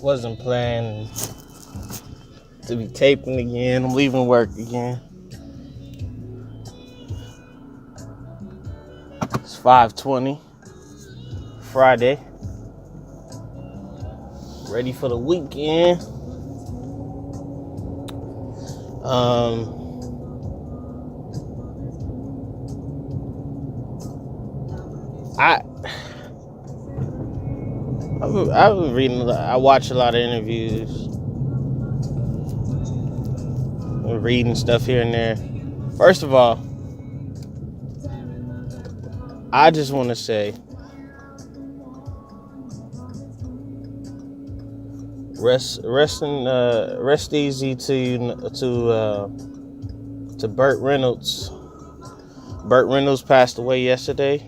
Wasn't planning to be taping again. I'm leaving work again. It's 5:20, Friday. Ready for the weekend. I've been reading. I watch a lot of interviews, reading stuff here and there. First of all, I just want to say, rest easy to Burt Reynolds. Burt Reynolds passed away yesterday.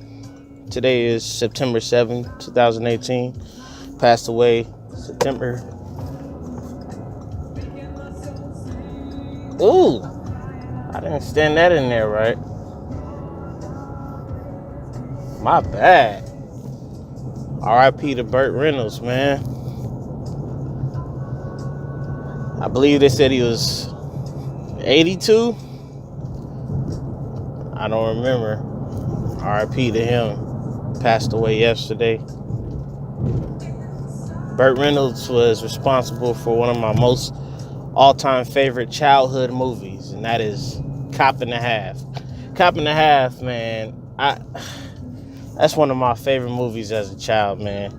Today is September 7th, 2018. Passed away September. Ooh, I didn't stand that in there right. My bad. R.I.P to Burt Reynolds, man. I believe they said he was 82. I don't remember. R.I.P to him. Passed away yesterday. Burt Reynolds was responsible for one of my most all-time favorite childhood movies, and that is Cop and a Half. Cop and a Half, man. That's one of my favorite movies as a child, man.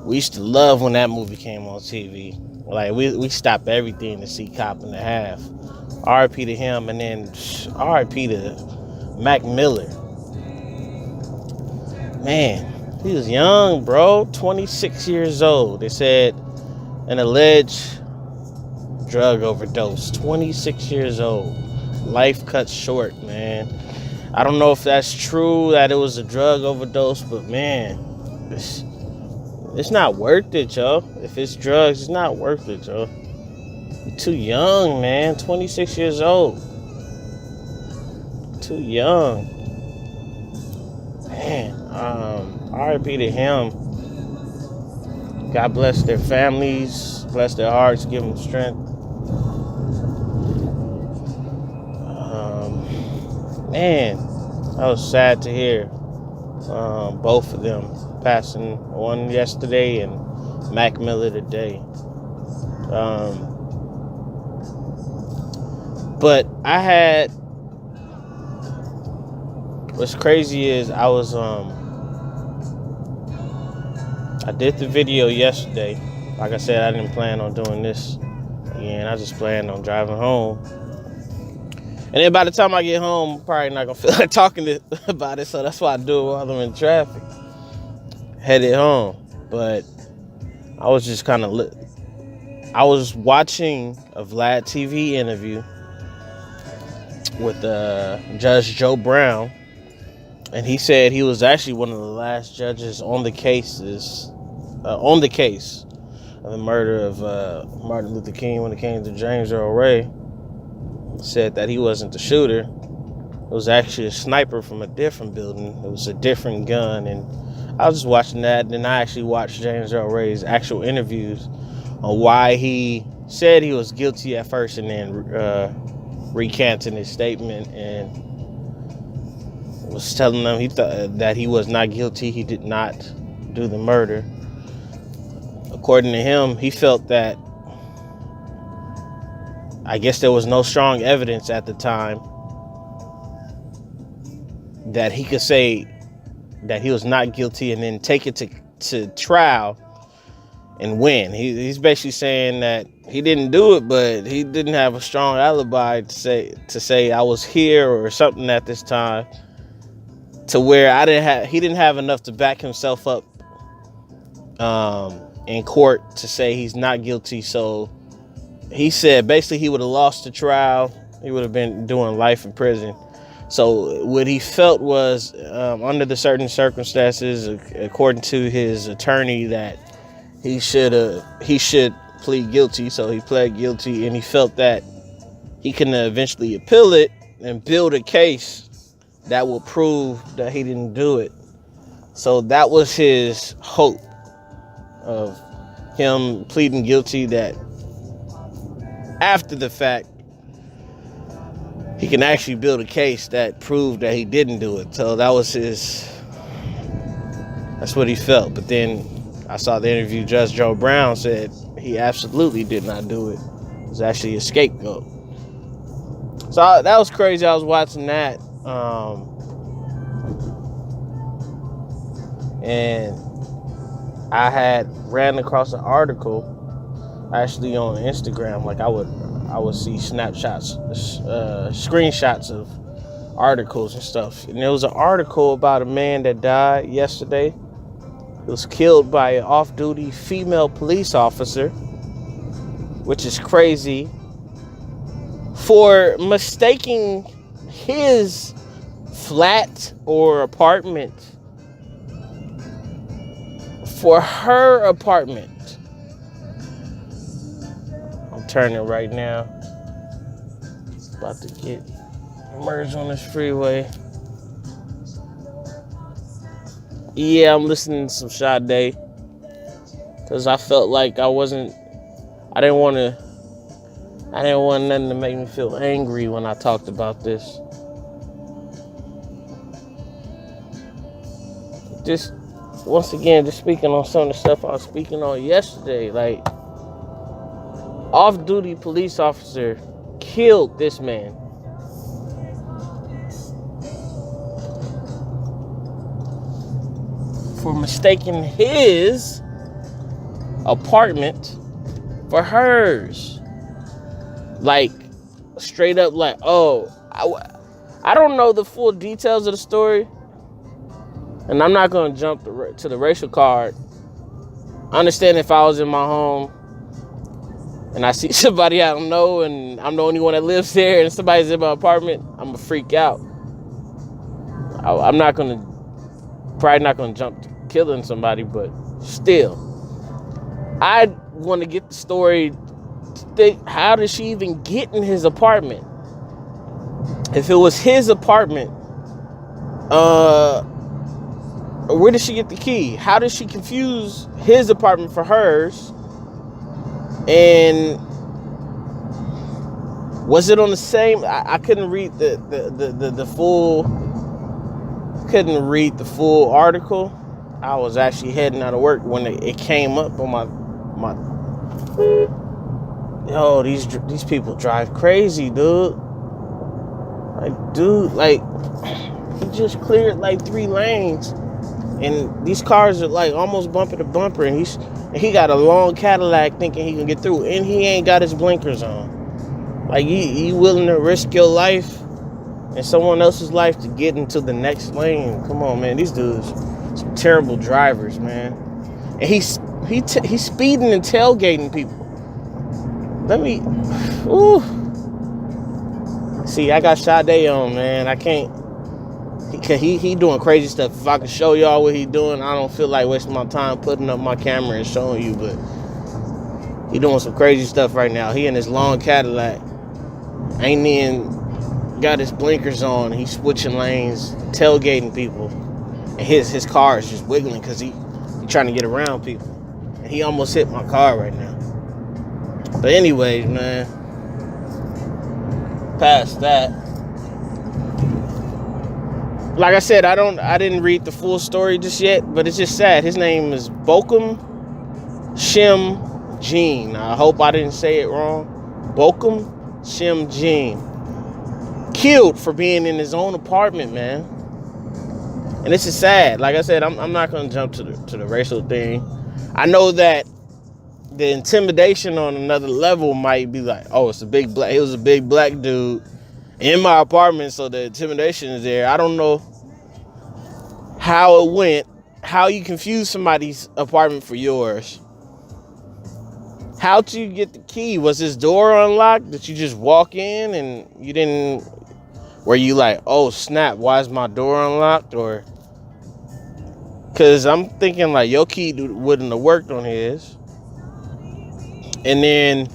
We used to love when that movie came on TV. Like, we stopped everything to see Cop and a Half. R.I.P. to him, and then R.I.P. to Mac Miller. Man, he was young, bro. 26 years old. They said an alleged drug overdose. 26 years old. Life cut short, man. I don't know if that's true, that it was a drug overdose, but man, it's not worth it, yo. If it's drugs, it's not worth it, yo. You're too young, man. 26 years old. Too young. Man, R.I.P. to him. God bless their families, bless their hearts, give them strength. Man, that was sad to hear. Both of them passing, one yesterday and Mac Miller today. But what's crazy is I did the video yesterday. Like I said, I didn't plan on doing this again. I just planned on driving home. And then by the time I get home, I'm probably not going to feel like talking about it. So that's why I do it while I'm in traffic. Headed home. But I was just kind of I was watching a Vlad TV interview with Judge Joe Brown. And he said he was actually one of the last judges on the case of the murder of Martin Luther King when it came to James Earl Ray. Said that he wasn't the shooter. It was actually a sniper from a different building. It was a different gun. And I was just watching that. And then I actually watched James Earl Ray's actual interviews on why he said he was guilty at first and then recanted his statement and was telling them he thought that he was not guilty. He did not do the murder. According to him, he felt that I guess there was no strong evidence at the time that he could say that he was not guilty and then take it to trial and win. He's basically saying that he didn't do it, but he didn't have a strong alibi to say I was here or something at this time, to where he didn't have enough to back himself up in court to say he's not guilty. So he said basically he would have lost the trial. He would have been doing life in prison. So what he felt was, under the certain circumstances, according to his attorney, that he should plead guilty. So he pled guilty, and he felt that he can eventually appeal it and build a case that will prove that he didn't do it. So that was his hope of him pleading guilty that after the fact, he can actually build a case that proved that he didn't do it. So that's what he felt. But then I saw the interview. Judge Joe Brown said he absolutely did not do it. It was actually a scapegoat. So that was crazy. I was watching that. And I had ran across an article actually on Instagram. Like I would see snapshots, screenshots of articles and stuff. And there was an article about a man that died yesterday. He was killed by an off-duty female police officer, which is crazy, for mistaking his flat or apartment for her apartment. I'm turning right now. About to get merged on this freeway. Yeah, I'm listening to some Sade because I felt like I didn't want nothing to make me feel angry when I talked about this. Just once again, just speaking on some of the stuff I was speaking on yesterday, like off-duty police officer killed this man. For mistaking his apartment for hers. Like, straight up like, oh, I don't know the full details of the story. And I'm not going to jump to the racial card. I understand if I was in my home and I see somebody I don't know and I'm the only one that lives there and somebody's in my apartment, I'm going to freak out. I'm probably not going to jump to killing somebody, but still. I want to get the story. How did she even get in his apartment? If it was his apartment, where did she get the key? How did she confuse his apartment for hers? And was it on the same? I couldn't read the full. Couldn't read the full article. I was actually heading out of work when it came up on my. Yo, these people drive crazy, dude. Like he just cleared like 3 lanes. And these cars are like almost bumper to bumper, and he got a long Cadillac thinking he can get through, and he ain't got his blinkers on. Like you willing to risk your life and someone else's life to get into the next lane? Come on, man, these dudes, some terrible drivers, man. And he's speeding and tailgating people. See, I got Sade on, man. I can't. He doing crazy stuff. If I could show y'all what he doing, I don't feel like wasting my time putting up my camera and showing you, but he doing some crazy stuff right now. He in his long Cadillac. Ain't even got his blinkers on. He's switching lanes, tailgating people. And his car is just wiggling because he trying to get around people. And he almost hit my car right now. But anyways, man, past that. Like I said, I didn't read the full story just yet, but it's just sad. His name is Botham Shem Jean. I hope I didn't say it wrong. Botham Shem Jean. Killed for being in his own apartment, man. And this is sad. Like I said, I'm not gonna jump to the racial thing. I know that the intimidation on another level might be like, oh, he was a big black dude in my apartment, so the intimidation is there. I don't know how it went, how you confuse somebody's apartment for yours. How'd you get the key? Was his door unlocked? Did you just walk in and you didn't, were you like, oh snap, why is my door unlocked? Or, because I'm thinking like your key wouldn't have worked on his. And then,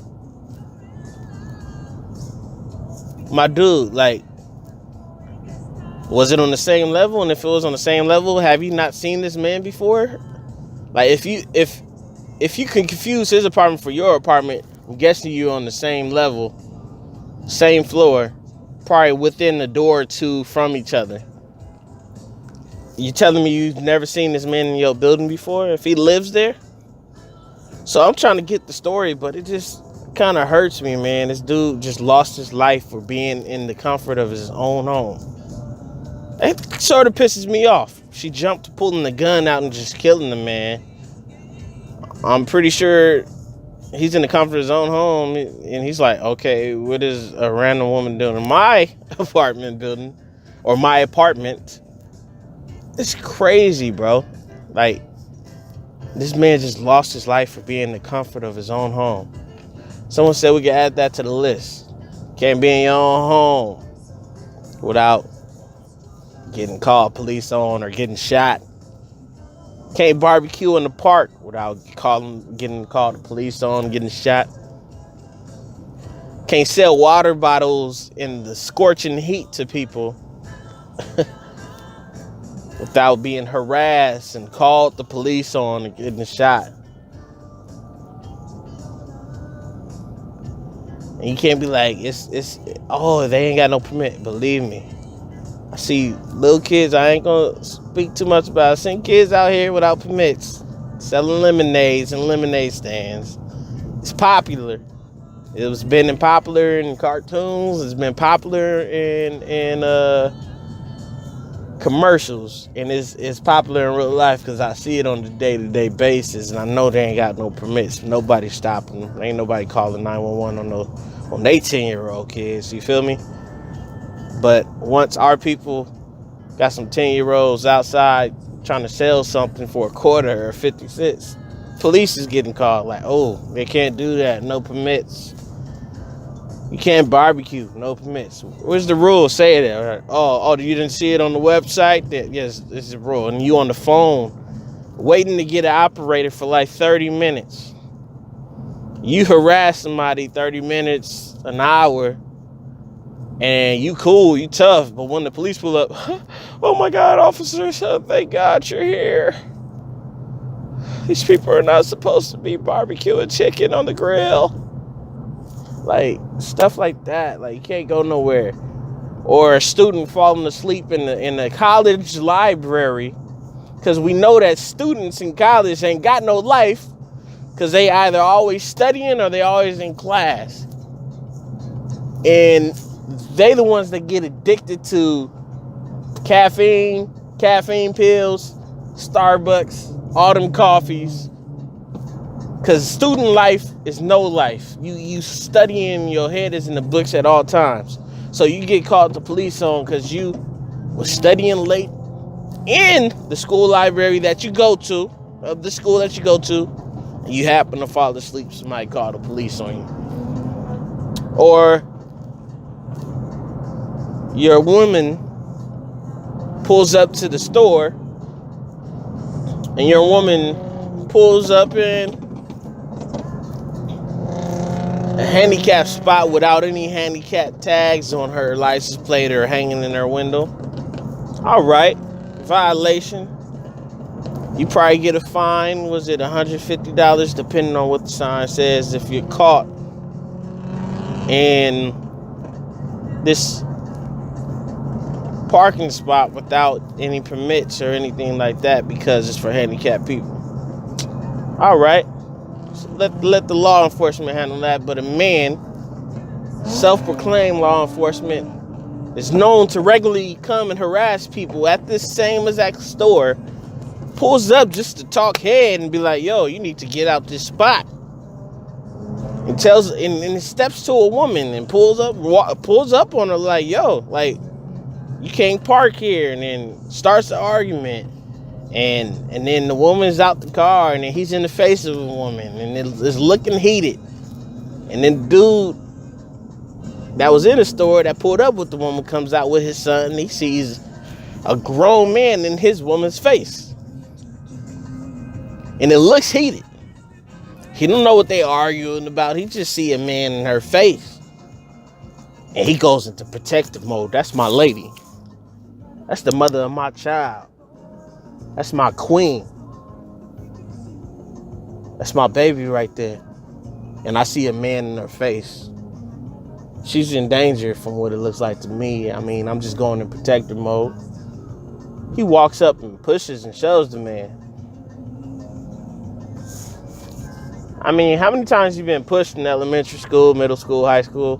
my dude, like, was it on the same level? And if it was on the same level, have you not seen this man before? Like, if if you can confuse his apartment for your apartment, I'm guessing you're on the same level, same floor, probably within a door or two from each other. You telling me you've never seen this man in your building before, if he lives there? So I'm trying to get the story, but it just kind of hurts me, man. This dude just lost his life for being in the comfort of his own home. It sort of pisses me off. She jumped pulling the gun out and just killing the man. I'm pretty sure he's in the comfort of his own home, and he's like, okay, what is a random woman doing in my apartment building or my apartment? It's crazy, bro. Like, this man just lost his life for being in the comfort of his own home. Someone said we could add that to the list. Can't be in your own home without getting called police on or getting shot. Can't barbecue in the park without getting called the police on, getting shot. Can't sell water bottles in the scorching heat to people without being harassed and called the police on and getting shot. And you can't be like, they ain't got no permit. Believe me. I see little kids, I ain't gonna speak too much about it. I've seen kids out here without permits, selling lemonades and lemonade stands. It's popular. It was been popular in cartoons. It's been popular in commercials, and it's popular in real life because I see it on a day-to-day basis, and I know they ain't got no permits. Nobody's stopping them. Ain't nobody calling 911 on they 10-year-old kids. You feel me? But once our people got some 10-year-olds outside trying to sell something for a quarter or 50 cents, police is getting called like, oh, they can't do that. No permits. You can't barbecue. No permits. Where's the rule? Say that. Oh, you didn't see it on the website? Yes, this is the rule. And you on the phone waiting to get an operator for like 30 minutes. You harass somebody 30 minutes, an hour, and you cool, you tough. But when the police pull up, oh my God, officers, thank God you're here. These people are not supposed to be barbecuing chicken on the grill. Like, stuff like that. Like, you can't go nowhere. Or a student falling asleep in the college library. Because we know that students in college ain't got no life. Because they either always studying or they always in class. And they the ones that get addicted to caffeine pills, Starbucks, all them coffees. Because student life is no life. You studying, your head is in the books at all times. So you get called the police on because you was studying late in the school library that you go to, of the school that you go to, and you happen to fall asleep, somebody call the police on you. Or your woman pulls up to the store, and your woman pulls up in a handicap spot without any handicap tags on her license plate or hanging in her window. All right, violation. You probably get a fine. Was it $150, depending on what the sign says, if you're caught in this parking spot without any permits or anything like that, because it's for handicapped people. All right. Let the law enforcement handle that. But a man, self-proclaimed law enforcement, is known to regularly come and harass people at this same exact store, pulls up just to talk head and be like, yo, you need to get out this spot. And and steps to a woman and pulls up on her like, yo, like, you can't park here, and then starts the argument. And then the woman's out the car, and then he's in the face of a woman, and it's looking heated. And then the dude that was in the store that pulled up with the woman comes out with his son, and he sees a grown man in his woman's face. And it looks heated. He don't know what they arguing about. He just see a man in her face. And he goes into protective mode. That's my lady. That's the mother of my child. That's my queen. That's my baby right there. And I see a man in her face. She's in danger from what it looks like to me. I mean, I'm just going in protective mode. He walks up and pushes and shoves the man. I mean, how many times you been pushed in elementary school, middle school, high school,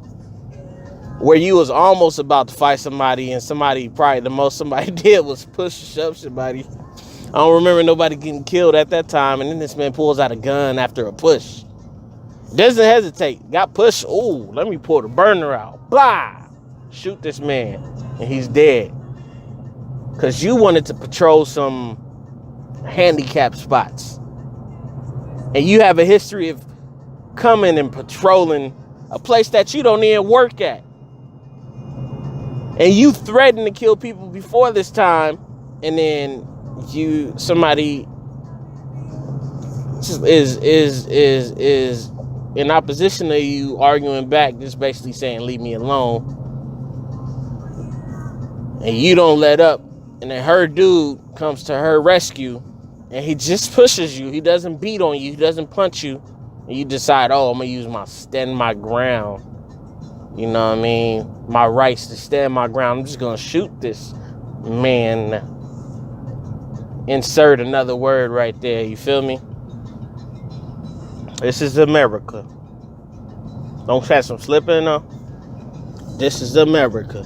where you was almost about to fight somebody and probably the most somebody did was push or shove somebody? I don't remember nobody getting killed at that time, and then this man pulls out a gun after a push. Doesn't hesitate. Got pushed. Ooh, let me pull the burner out. Blah! Shoot this man, and he's dead. Because you wanted to patrol some handicap spots. And you have a history of coming and patrolling a place that you don't even work at. And you threatened to kill people before this time, and then somebody is in opposition to you, arguing back, just basically saying, leave me alone. And you don't let up. And then her dude comes to her rescue, and he just pushes you. He doesn't beat on you. He doesn't punch you. And you decide, I'm going to stand my ground. You know what I mean? My rights to stand my ground. I'm just going to shoot this man. Insert another word right there. You feel me? This is America. Don't have some slipping, though. This is America.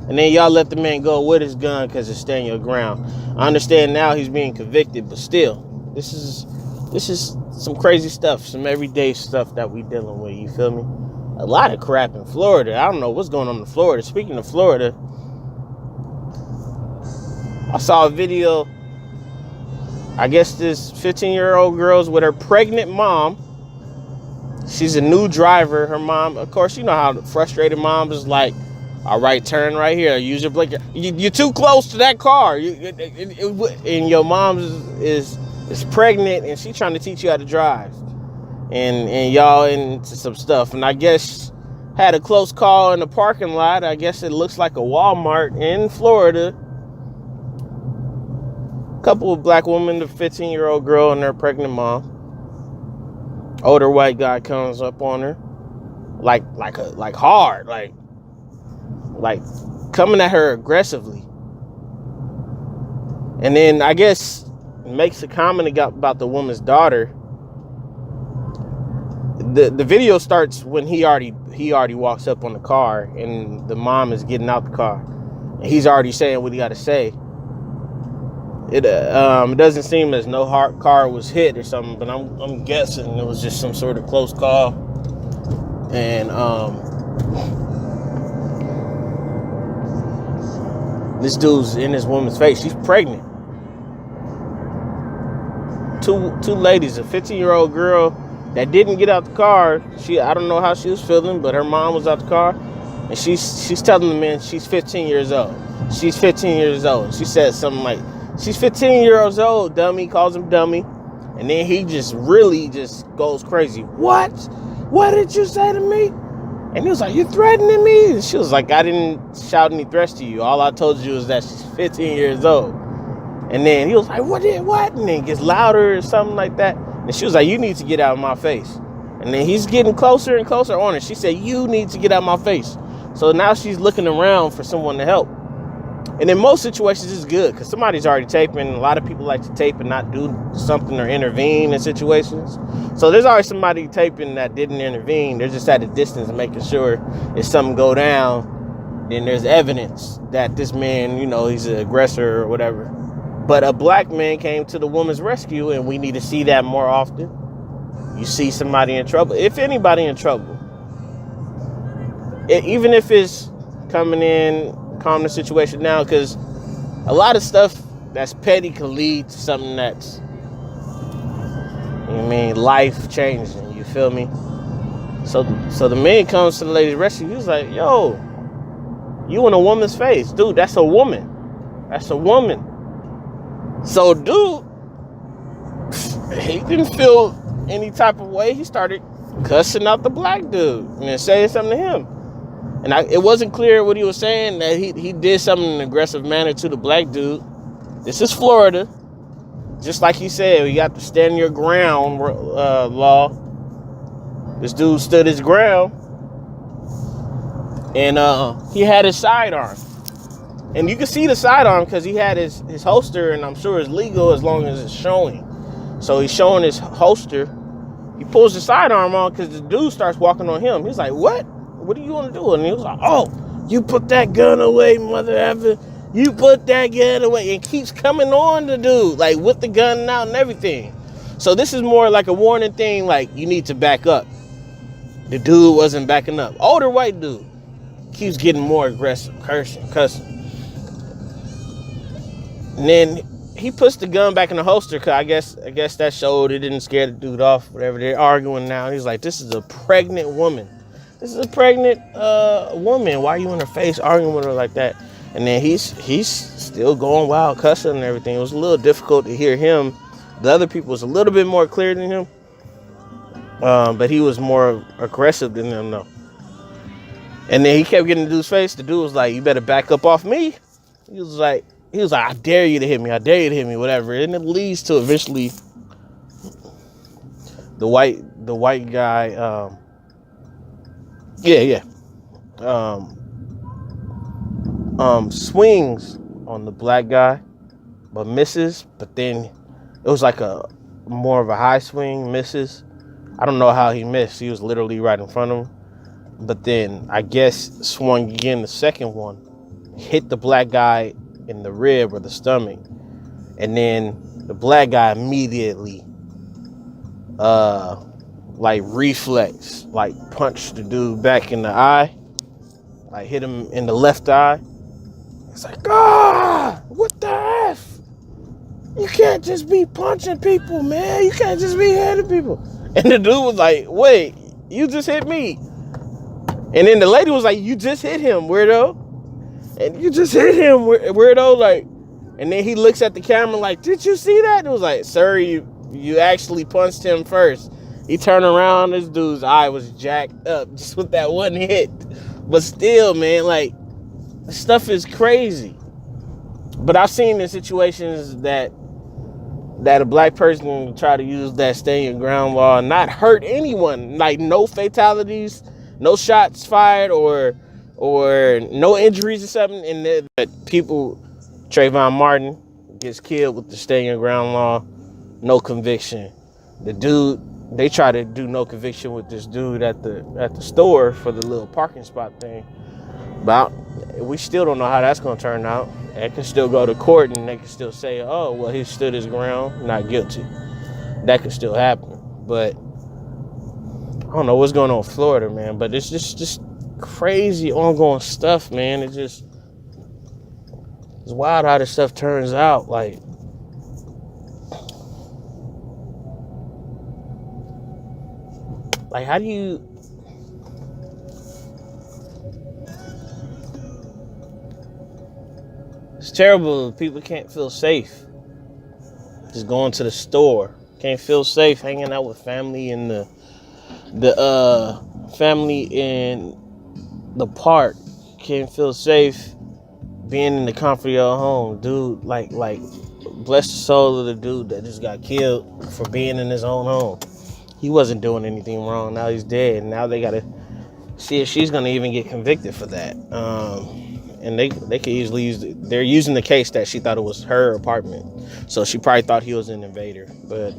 And then y'all let the man go with his gun because it's stand your ground. I understand now he's being convicted, but still, this is some crazy stuff, some everyday stuff that we dealing with. You feel me? A lot of crap in Florida. I don't know what's going on in Florida. Speaking of Florida, I saw a video. I guess this 15-year-old girl's with her pregnant mom. She's a new driver. Her mom, of course, you know how frustrated moms is like, all right, turn right here. Use your blinker. You're too close to that car. And your mom is pregnant, and she's trying to teach you how to drive. And y'all into some stuff. And I guess had a close call in the parking lot. I guess it looks like a Walmart in Florida. Couple of black women, the 15-year-old girl and her pregnant mom. Older white guy comes up on her, like hard, like coming at her aggressively. And then I guess makes a comment about the woman's daughter. The video starts when he already walks up on the car, and the mom is getting out the car, and he's already saying what he got to say. It doesn't seem as no car was hit or something, but I'm guessing it was just some sort of close call. And this dude's in this woman's face. She's pregnant. Two ladies, a 15-year-old girl that didn't get out the car. I don't know how she was feeling, but her mom was out the car, and she's telling the man she's 15 years old. She's 15 years old. She said something like, she's 15 years old, dummy, calls him dummy. And then he just really just goes crazy. What? What did you say to me? And he was like, you threatening me? And she was like, I didn't shout any threats to you. All I told you is that she's 15 years old. And then he was like, what? And then it gets louder or something like that. And she was like, you need to get out of my face. And then he's getting closer and closer on her. She said, you need to get out of my face. So now she's looking around for someone to help. And in most situations, it's good because somebody's already taping. A lot of people like to tape and not do something or intervene in situations. So there's always somebody taping that didn't intervene. They're just at a distance and making sure if something go down, then there's evidence that this man, he's an aggressor or whatever. But a black man came to the woman's rescue, and we need to see that more often. You see somebody in trouble, if anybody in trouble, even if it's coming in, calm the situation down, because a lot of stuff that's petty can lead to something that's, life changing. You feel me? So the man comes to the lady's rescue. He's like, yo, you in a woman's face, dude. That's a woman. So dude, he didn't feel any type of way. He started cussing out the black dude and saying something to him. And it wasn't clear what he was saying, that he did something in an aggressive manner to the black dude. This is Florida. just like he said, we got to stand your ground law. This dude stood his ground, and he had his sidearm. And you can see the sidearm because he had his holster, and I'm sure it's legal as long as it's showing. So he's showing his holster. He pulls the sidearm on because the dude starts walking on him. He's like, what? What do you want to do? And he was like, oh, you put that gun away, mother effer. You put that gun away. And keeps coming on the dude, like with the gun out and everything. So this is more like a warning thing, like you need to back up. The dude wasn't backing up. Older white dude keeps getting more aggressive, cussing. And then he puts the gun back in the holster because I guess that showed it didn't scare the dude off. Whatever, they're arguing now. And he's like, this is a pregnant woman. This is a pregnant woman. Why are you in her face arguing with her like that? And then he's still going wild, cussing and everything. It was a little difficult to hear him. The other people was a little bit more clear than him. But he was more aggressive than them though. And then he kept getting the dude's face. The dude was like, you better back up off me. He was like, I dare you to hit me. I dare you to hit me, whatever. And it leads to eventually the white guy, swings on the black guy, but misses. But then it was like a more of a high swing, misses. I don't know how he missed. He was literally right in front of him. But then I guess swung again the second one, hit the black guy in the rib or the stomach. And then the black guy immediately like reflex, like punched the dude back in the eye, like hit him in the left eye. It's like, what the F? You can't just be punching people, man. You can't just be hitting people. And the dude was like, wait, you just hit me. And then the lady was like, you just hit him, weirdo. And you just hit him, weirdo. Like, and then he looks at the camera like, did you see that? And it was like, sir, you actually punched him first. He turned around, this dude's eye was jacked up just with that one hit. But still, man, like, stuff is crazy. But I've seen in situations that a black person try to use that stay your ground law and not hurt anyone, like no fatalities, no shots fired or no injuries or something. And but people, Trayvon Martin gets killed with the stay your ground law, no conviction. The dude, they try to do no conviction with this dude at the store for the little parking spot thing. But we still don't know how that's going to turn out. It can still go to court and they can still say, oh, well, he stood his ground, not guilty. That could still happen. But I don't know what's going on in Florida, man. But it's just crazy ongoing stuff, man. It's wild how this stuff turns out. Like, how do you... It's terrible. People can't feel safe. Just going to the store. Can't feel safe hanging out with family in the family in the park. Can't feel safe being in the comfort of your home. Dude, like bless the soul of the dude that just got killed for being in his own home. He wasn't doing anything wrong. Now he's dead. Now they gotta see if she's gonna even get convicted for that. And they could easily use they're using the case that she thought it was her apartment. So she probably thought he was an invader. But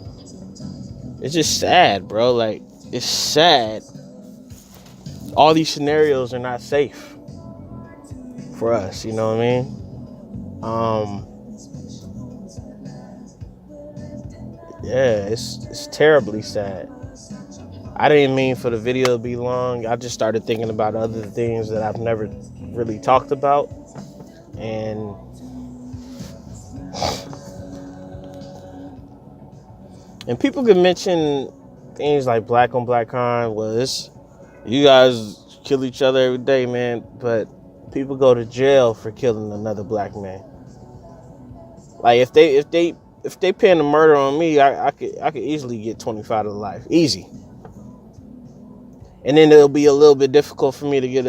it's just sad, bro. Like, it's sad. All these scenarios are not safe for us, you know what I mean? Yeah, it's terribly sad. I didn't mean for the video to be long. I just started thinking about other things that I've never really talked about. And people can mention things like black on black crime. Well, you guys kill each other every day, man. But people go to jail for killing another black man. Like, if they pin a murder on me, I could easily get 25 to life, easy. And then it'll be a little bit difficult for me to get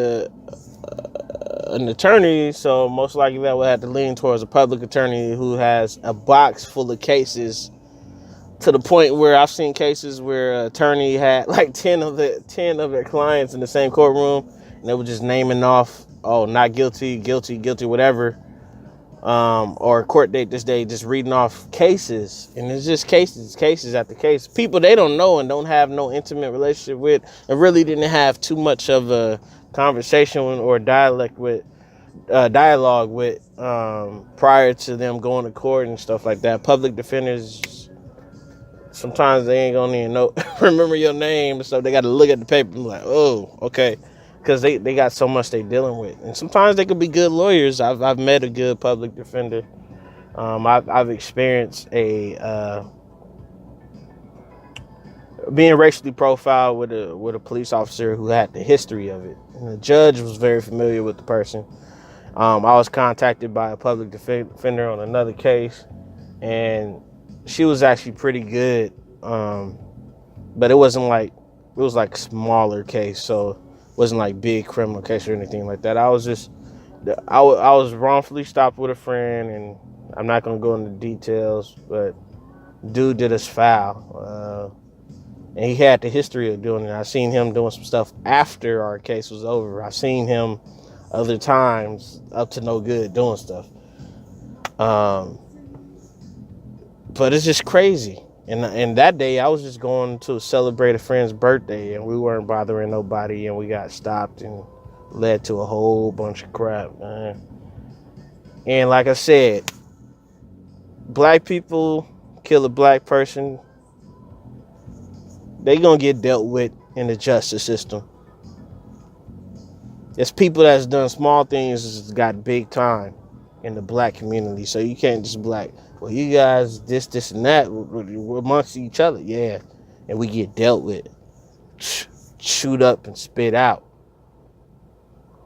an attorney, so most likely that would have to lean towards a public attorney who has a box full of cases, to the point where I've seen cases where an attorney had like 10 of their clients in the same courtroom, and they were just naming off, oh, not guilty, guilty, guilty, whatever, or court date this day, just reading off cases. And it's just cases after case. People they don't know and don't have no intimate relationship with, and really didn't have too much of a conversation or dialogue with prior to them going to court and stuff like that. Public defenders, sometimes they ain't gonna even know remember your name, so they got to look at the paper and be like, oh, okay, because they got so much they dealing with. And sometimes they could be good lawyers. I've met a good public defender. I've experienced being racially profiled with a police officer who had the history of it, and the judge was very familiar with the person. I was contacted by a public defender on another case, and she was actually pretty good, but it was like a smaller case, so it wasn't like big criminal case or anything like that. I was wrongfully stopped with a friend, and I'm not gonna go into details, but dude did us foul, and he had the history of doing it. I seen him doing some stuff after our case was over. I seen him other times up to no good doing stuff. But it's just crazy. And that day I was just going to celebrate a friend's birthday, and we weren't bothering nobody, and we got stopped and led to a whole bunch of crap, man. And like I said, black people kill a black person, they gonna get dealt with in the justice system. It's people that's done small things that's got big time in the black community. So you can't just be like, well, you guys this and that, we're amongst each other, yeah, and we get dealt with, chewed up and spit out.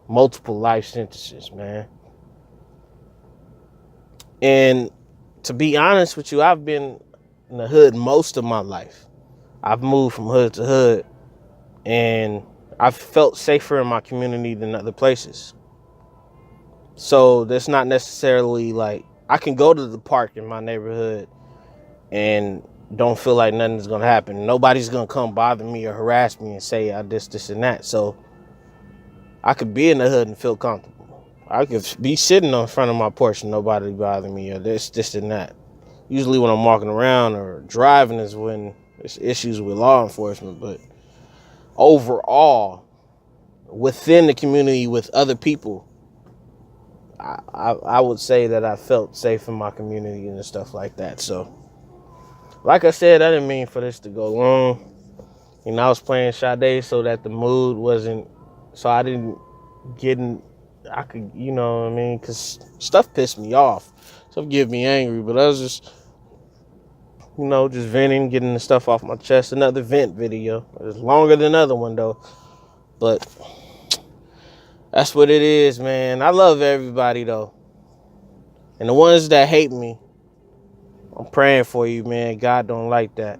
Multiple life sentences, man. And to be honest with you, I've been in the hood most of my life. I've moved from hood to hood, and I've felt safer in my community than other places. So that's not necessarily like I can go to the park in my neighborhood and don't feel like nothing's gonna happen. Nobody's gonna come bother me or harass me and say I this and that. So I could be in the hood and feel comfortable. I could be sitting on front of my porch and nobody bother me or this and that. Usually when I'm walking around or driving is when there's issues with law enforcement. But overall, within the community with other people, I would say that I felt safe in my community and stuff like that. So, like I said, I didn't mean for this to go long. You know, I was playing Sade so that the mood wasn't, so I didn't get in, I could, you know what I mean? Because stuff pissed me off. Stuff get me angry, but I was just, you know, just venting, getting the stuff off my chest. Another vent video. It was longer than the other one, though. But that's what it is, man. I love everybody, though. And the ones that hate me, I'm praying for you, man. God don't like that.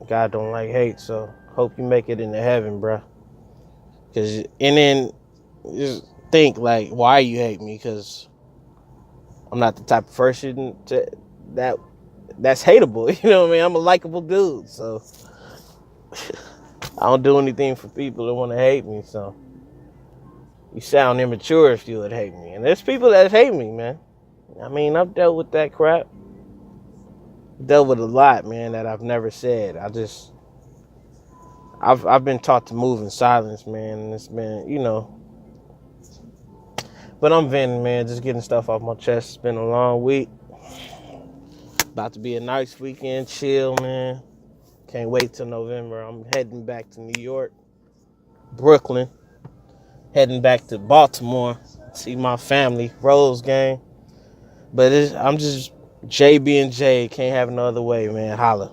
God don't like hate, so hope you make it into heaven, bruh. And then just think, like, why you hate me? Because I'm not the type of person that's hateable. You know what I mean? I'm a likable dude, so I don't do anything for people that want to hate me, so you sound immature if you would hate me. And there's people that hate me, man. I mean, I've dealt with that crap. Dealt with a lot, man, that I've never said. I've been taught to move in silence, man, and it's been, you know. But I'm venting, man, just getting stuff off my chest. It's been a long week. About to be a nice weekend, chill, man. Can't wait till November. I'm heading back to New York, Brooklyn, heading back to Baltimore, see my family, Rose game. But I'm just JB and J. Can't have no other way, man. Holla.